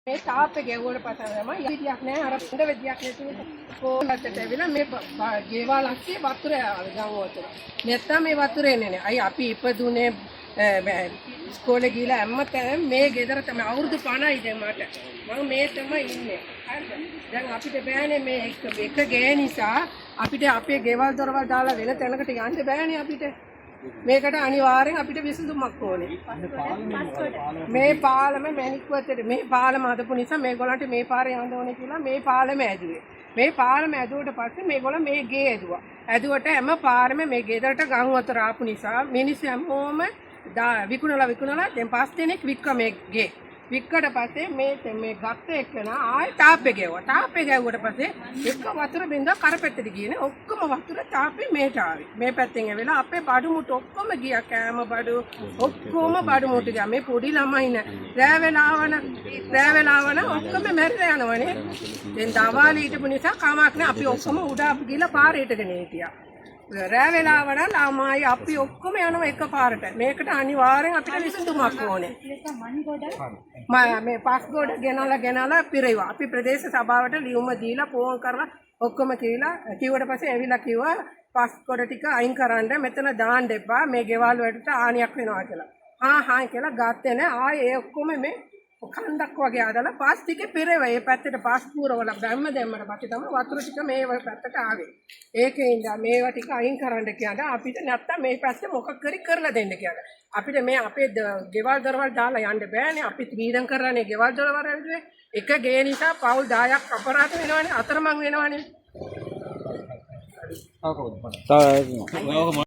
මේ තාප්පේ ගැවුවට පස්සේ තමයි විදියක් නෑ අර හොඳ විදියක් නැතුව කොහොමදට ඇවිල්ලා මේ ගෙවල් අස්සේ වතුර ගම් වතුර. නැත්තම් මේ වතුර එන්නේ නෑ. අයි අපි ඉපදුනේ ඉස්කෝලේ ගිහලා හැමතැනම මේ ගෙදර තමයි අවුරුදු 50යි දැන් මට. මම මේ තමයි ඉන්නේ. හරිද? දැන් අපිට බෑනේ මේ එක ගේ නිසා අපිට අපේ ගෙවල් දොරවල් දාලා වෙන තැනකට යන්න බෑනේ අපිට. මේකට අනිවාර්යෙන් අපිට විසඳුමක් ඕනේ. මේ පාලම මැණික්වත්තේ මේ පාලම හදපු නිසා මේගොල්ලන්ට මේ පාරේ යන්න ඕනේ කියලා මේ පාලම ඇදුවේ. මේ පාලම ඇදුවට පස්සේ මේගොල්ලෝ මේ ගේ ඇදුවා. ඇදුවට හැම පාරෙම මේ ගෙදරට ගම් වතුර ආපු නිසා මිනිස්සු හැමෝම විකුණලා දැන් 5 දෙනෙක් වික්ක මේ ගේ. වික්කට පස්සේ මේ ගත්ත එක්කන ආයෙ තාප්පේ ගැවුවා. තාප්පේ ගැවුවට පස්සේ එක වතුර බින්දා කරපැත්තට ගියනේ ඔක්කොම වතුර තාප්පේ මේට ආවේ. මේ පැත්තෙන් ඇවිල්ලා අපේ බඩු මුට්ටු ඔක්කොම ගියා. කෑම බඩු ඔක්කොම බඩු මුට්ටු ගියා. මේ පොඩි ළමයි නේ. රෑ වෙලාවන ඔක්කොම මැරිලා යනවනේ. දැන් දවාලේ හිටපු නිසා කමක් නෑ. අපි ඔක්කොම උඩ ගිහලා පාරේ හිටගෙන හිටියා. රෑ වෙලාවන ළමයි අපි ඔක්කොම යනවා එකපාරට. මේකට අනිවාර්යෙන් අපිට විසඳුමක් ඕනේ. මේ පස් ගොඩ ගෙනලා පිරෙව්වා. අපි ප්‍රදේශ සභාවට ලියුම දීලා ෆෝන් කරලා ඔක්කොම කිව්වට පස්සේ ඇවිල්ලා කිව්වා පස් ගොඩ ටික අයින් කරන්න මෙතන දාන්න එපා. මේ ගෙවල් වලට ආනියක් වෙනවා කියලා. හා කියලා ගත්තේ නෑ. ආයේ ඒ ඔක්කොම මේ කන්දක් වගේ ආදලා පස් ටික පිරෙව්වා. ඒ පැත්තට පස් පුරවල බැම්ම දැම්මට පස්සේ තමයි වතුර ටික මේ පැත්තට ආවේ. ඒකේ ඉඳලා මේවා ටික අයින් කරන්න කියන්නේ අපිට නැත්තම් මේ පැත්තේ මොකක් කරලා දෙන්න කියන්නේ. අපිට මේ අපේ ගෙවල් දොරවල් දාලා යන්න බෑනේ. අපි ත්‍රිවිධම් කරන්නේ ගෙවල් දොරවල් වලදී. එක ගේ නිසා පවුල් 10ක් අපරාධ වෙනවනේ. අතරමං වෙනවනේ.